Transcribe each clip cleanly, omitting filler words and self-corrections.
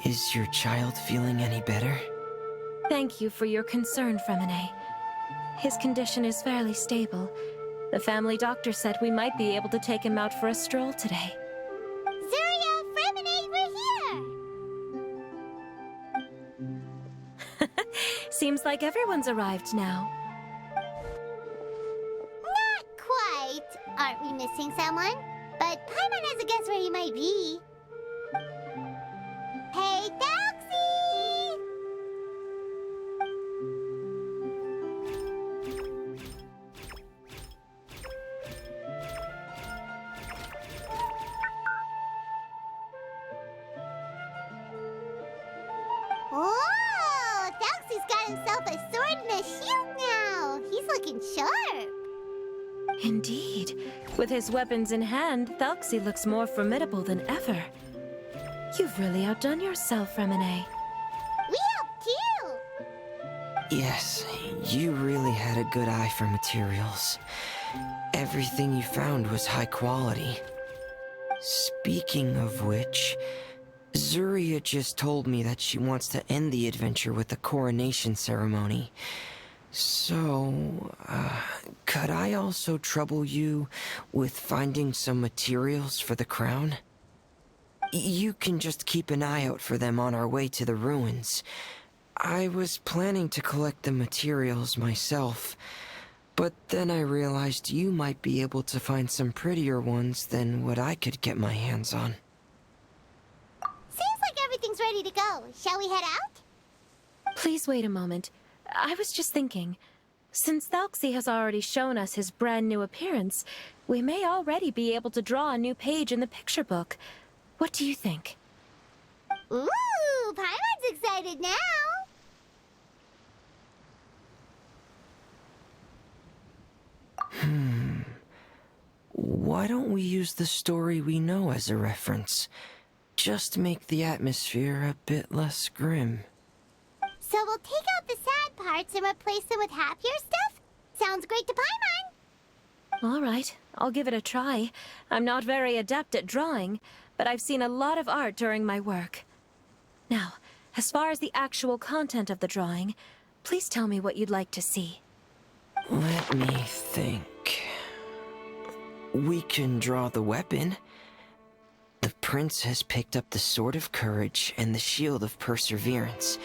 Is your child feeling any better? Thank you for your concern, Fremine. His condition is fairly stable. The family doctor said we might be able to take him out for a stroll today. Zuria, Fremine, we're here! Seems like everyone's arrived now. Not quite. Aren't we missing someone? But Paimon has a guess where he might be. Hey, Thelxie! Whoa! Thelxie's got himself a sword and a shield now! He's looking sharp! Indeed. With his weapons in hand, Thelxie looks more formidable than ever. You've really outdone yourself, Fremine. We helped too! Yes, you really had a good eye for materials. Everything you found was high quality. Speaking of which, Zuria just told me that she wants to end the adventure with the coronation ceremony. So, could I also trouble you with finding some materials for the crown? You can just keep an eye out for them on our way to the ruins. I was planning to collect the materials myself, but then I realized you might be able to find some prettier ones than what I could get my hands on. Seems like everything's ready to go. Shall we head out? Please wait a moment. I was just thinking, since Thelxie has already shown us his brand new appearance, we may already be able to draw a new page in the picture book. What do you think? Ooh, Paimon's excited now! Why don't we use the story we know as a reference? Just make the atmosphere a bit less grim. So we'll take out the sad parts and replace them with happier stuff? Sounds great to Paimon! All right, I'll give it a try. I'm not very adept at drawing, but I've seen a lot of art during my work. Now, as far as the actual content of the drawing, please tell me what you'd like to see. Let me think. We can draw the weapon. The prince has picked up the Sword of Courage and the Shield of Perseverance,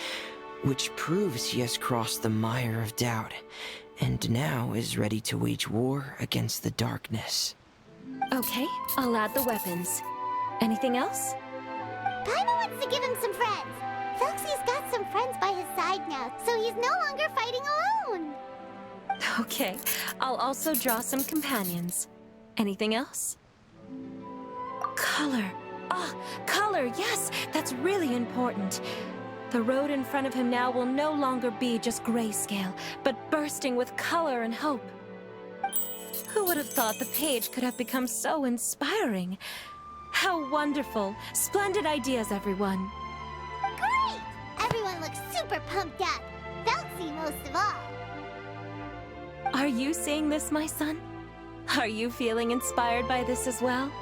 which proves he has crossed the mire of doubt, and now is ready to wage war against the darkness. Okay, I'll add the weapons. Anything else? Paimon wants to give him some friends. Thelxie's got some friends by his side now, so he's no longer fighting alone. Okay, I'll also draw some companions. Anything else? Color. Ah, color, yes! That's really important. The road in front of him now will no longer be just grayscale, but bursting with color and hope. Who would have thought the page could have become so inspiring? How wonderful! Splendid ideas, everyone! Great! Everyone looks super pumped up. Thelxie most of all. Are you seeing this, my son? Are you feeling inspired by this as well?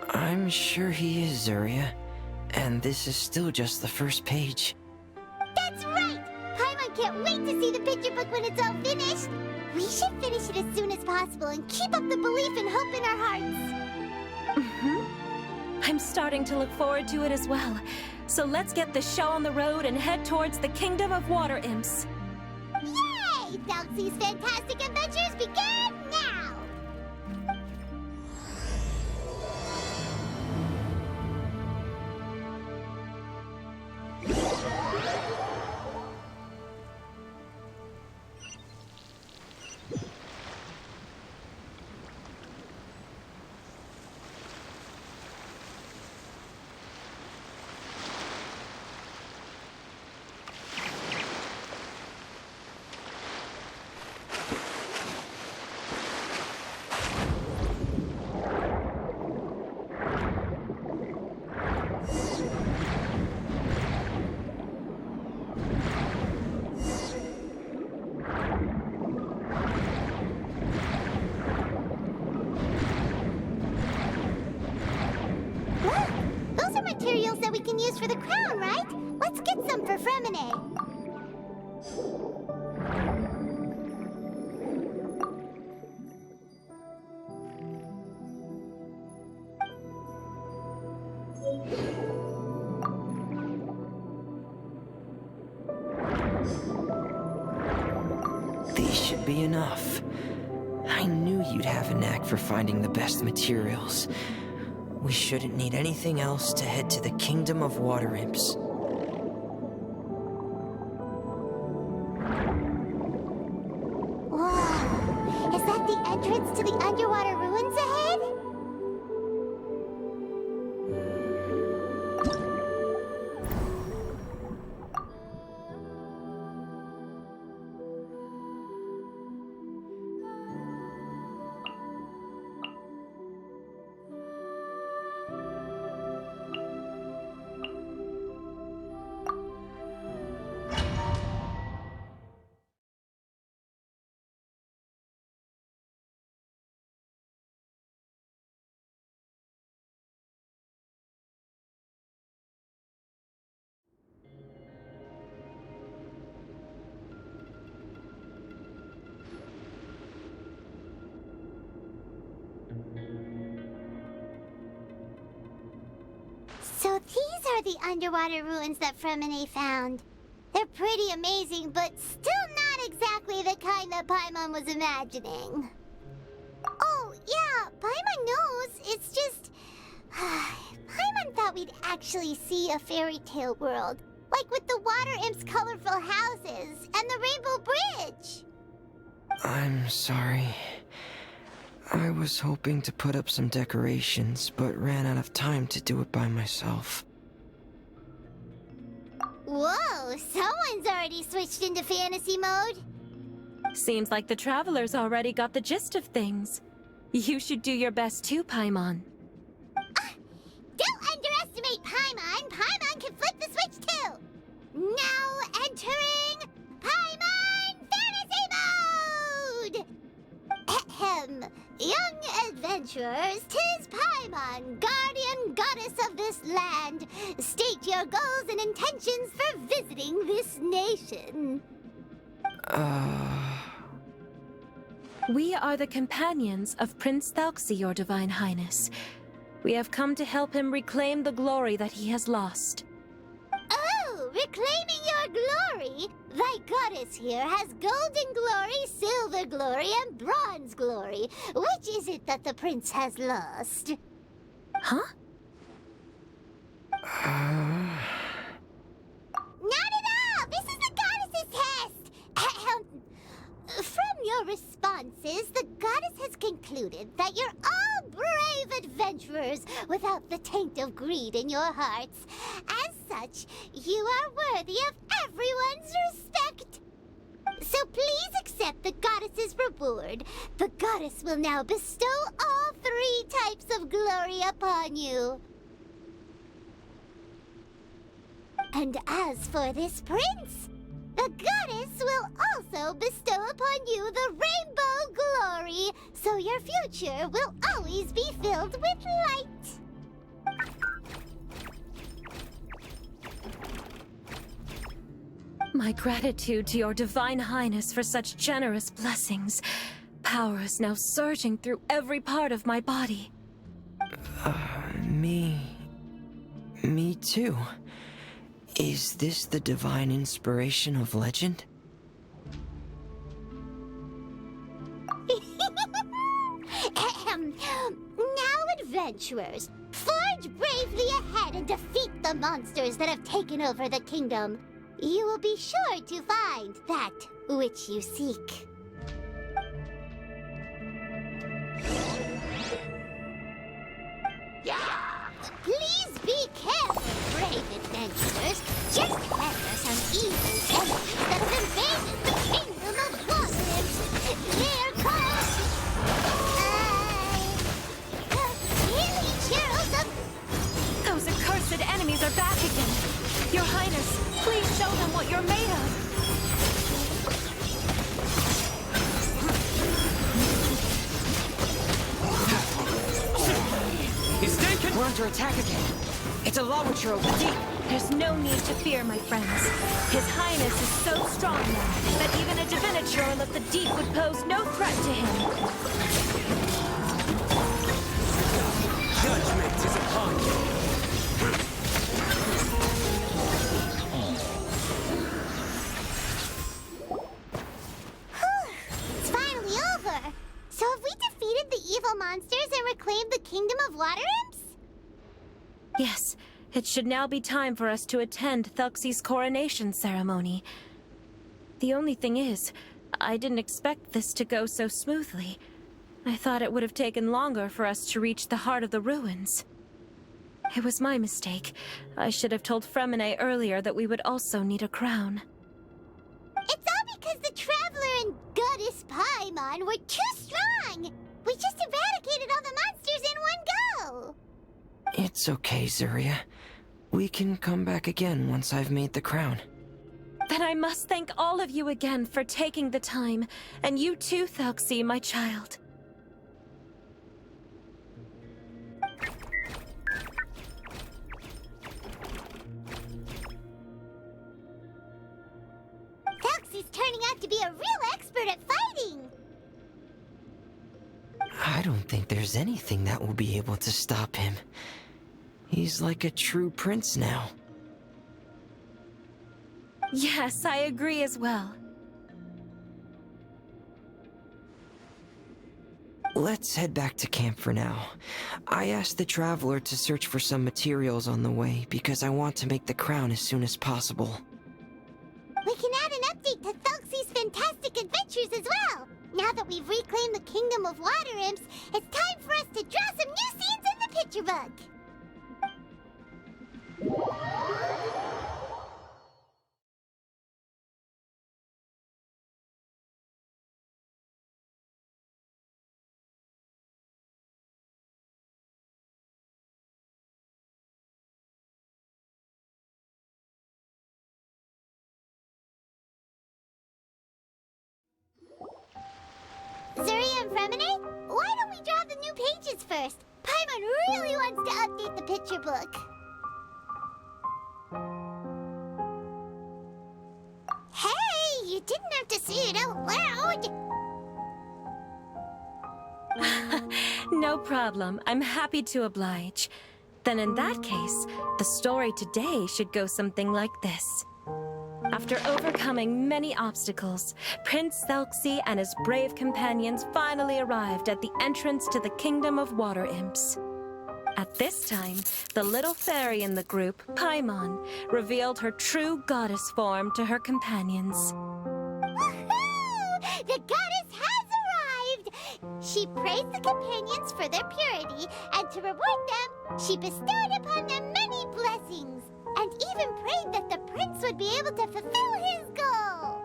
I'm sure he is, Zuria. And this is still just the first page. That's right! Paimon can't wait to see the picture book when it's all finished. We should finish it as soon as possible and keep up the belief and hope in our hearts. I'm starting to look forward to it as well. So let's get the show on the road and head towards the Kingdom of Water Imps. Yay! Thelxie's fantastic adventures begin now! Fremine. These should be enough. I knew you'd have a knack for finding the best materials. We shouldn't need anything else to head to the Kingdom of Water Imps. Whoa! Is that the entrance to the underwater ruins ahead? So these are the underwater ruins that Fremine found. They're pretty amazing, but still not exactly the kind that Paimon was imagining. Oh, yeah, Paimon knows. It's just... Paimon thought we'd actually see a fairy tale world. Like with the water imps' colorful houses and the rainbow bridge. I'm sorry. I was hoping to put up some decorations, but ran out of time to do it by myself. Whoa, someone's already switched into fantasy mode. Seems like the travelers already got the gist of things. You should do your best too, Paimon. Don't underestimate Paimon. Paimon can flip the switch too. Now entering Paimon Fantasy Mode! Ahem. Young adventurers, 'tis Paimon, guardian goddess of this land. State your goals and intentions for visiting this nation. We are the companions of Prince Thelxie, your Divine Highness. We have come to help him reclaim the glory that he has lost. Oh, reclaiming your glory? Thy goddess here has golden glory, silver glory, and bronze glory. Which is it that the prince has lost? Huh? Not at all! This is the goddess's test! Ahem. From your responses, the goddess has concluded that you're all brave adventurers without the taint of greed in your hearts. As such, you are worthy of everyone's respect. So please accept the goddess's reward. The goddess will now bestow all 3 types of glory upon you. And as for this prince, the goddess will also bestow upon you the rainbow glory, so your future will always be filled with light. My gratitude to your Divine Highness for such generous blessings. Power is now surging through every part of my body. Me too. Is this the divine inspiration of legend? Now, adventurers, forge bravely ahead and defeat the monsters that have taken over the kingdom. You will be sure to find that which you seek. Please be careful, brave adventurers. Just after some evil enemies that have invaded the kingdom of Waterlands. They're called... Hilly Cheryl's. Those accursed enemies are back again. Your Highness, please show them what you're made of. We're under attack again. It's a lava trove deep. There's no need to fear, my friends. His Highness is so strong now that even a diviniture of the deep would pose no threat to him. Judgment is upon you. It's finally over. So have we defeated the evil monsters and reclaimed the Kingdom of Water Imps? Yes, it should now be time for us to attend Thelxie's coronation ceremony. The only thing is, I didn't expect this to go so smoothly. I thought it would have taken longer for us to reach the heart of the ruins. It was my mistake. I should have told Fremine earlier that we would also need a crown. It's all because the Traveler and Goddess Paimon were too strong! We just eradicated all the monsters in one go! It's okay, Zuria. We can come back again once I've made the crown. Then I must thank all of you again for taking the time, and you too, Thelxie, my child. Thelxie's turning out to be a real expert at fighting! I don't think there's anything that will be able to stop him. He's like a true prince now. Yes, I agree as well. Let's head back to camp for now. I asked the Traveler to search for some materials on the way because I want to make the crown as soon as possible. We can add an update to Thelxie's fantastic adventures as well! Now that we've reclaimed the Kingdom of Water Imps, it's time for us to draw some new scenes in the picture book! Zuria and Fremine, why don't we draw the new pages first? Paimon really wants to update the picture book. Hey, you didn't have to say it out loud. No problem. I'm happy to oblige. Then in that case, the story today should go something like this. After overcoming many obstacles, Prince Thelxie and his brave companions finally arrived at the entrance to the Kingdom of Water Imps. At this time, the little fairy in the group, Paimon, revealed her true goddess form to her companions. Woohoo! The goddess has arrived! She praised the companions for their purity, and to reward them, she bestowed upon them many blessings, and even prayed that the prince would be able to fulfill his goal.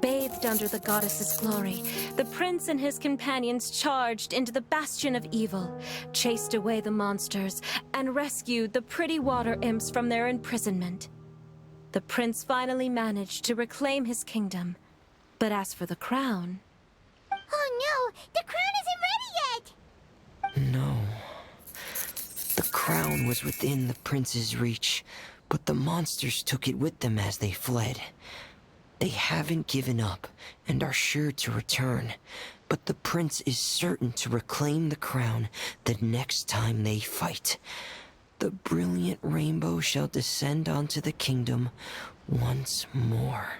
Bathed under the goddess's glory, the prince and his companions charged into the bastion of evil, chased away the monsters, and rescued the pretty water imps from their imprisonment. The prince finally managed to reclaim his kingdom, but as for the crown... Oh no, the crown isn't ready yet! No. The crown was within the prince's reach, but the monsters took it with them as they fled. They haven't given up and are sure to return, but the prince is certain to reclaim the crown the next time they fight. The brilliant rainbow shall descend onto the kingdom once more.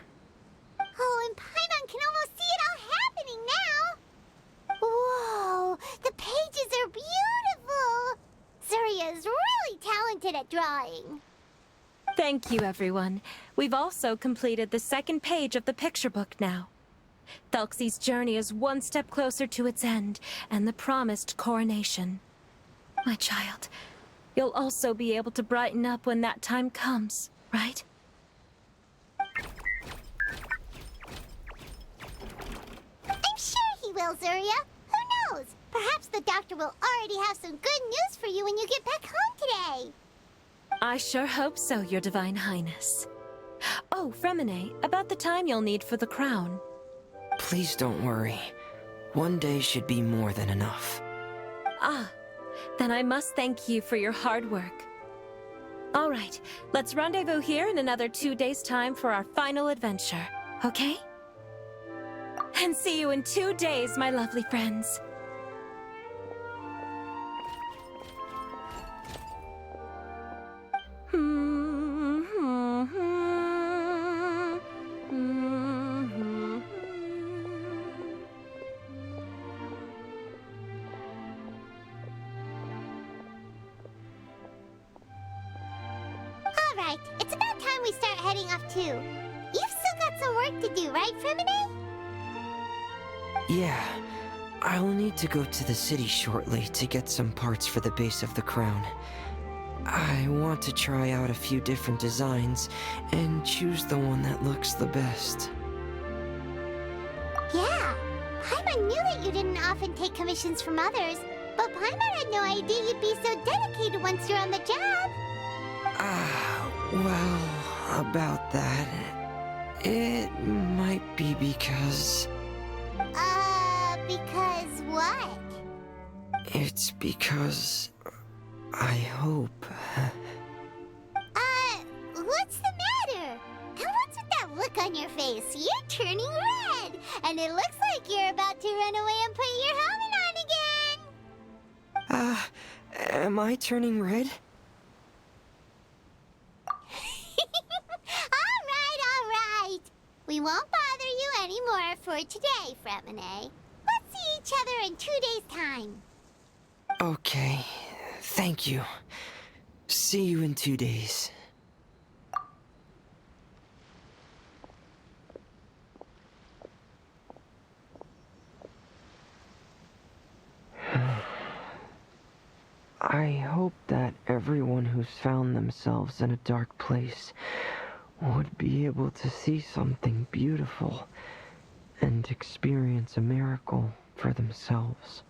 Oh, and Paimon can almost see it all happening now! Whoa, the pages are beautiful! Zuria is really talented at drawing. Thank you, everyone. We've also completed the second page of the picture book now. Thelxie's journey is one step closer to its end, and the promised coronation. My child, you'll also be able to brighten up when that time comes, right? I'm sure he will, Zuria. Who knows? Perhaps the doctor will already have some good news for you when you get back home today. I sure hope so, Your Divine Highness. Oh, Fremine, about the time you'll need for the crown. Please don't worry. One day should be more than enough. Ah, then I must thank you for your hard work. All right, let's rendezvous here in another 2 days' time for our final adventure, okay? And see you in 2 days, my lovely friends. Alright, it's about time we start heading off too. You've still got some work to do, right, Fremine? Yeah, I'll need to go to the city shortly to get some parts for the base of the crown. I want to try out a few different designs and choose the one that looks the best. Yeah, Paimon knew that you didn't often take commissions from others, but Paimon had no idea you'd be so dedicated once you're on the job. Well, about that, it might be because... Because what? It's because... I hope... What's the matter? And what's with that look on your face? You're turning red, and it looks like you're about to run away and put your helmet on again. Am I turning red? Alright. We won't bother you anymore for today, Fremine. Let's see each other in 2 days' time. Okay, thank you. See you in 2 days. I hope that everyone who's found themselves in a dark place would be able to see something beautiful and experience a miracle for themselves.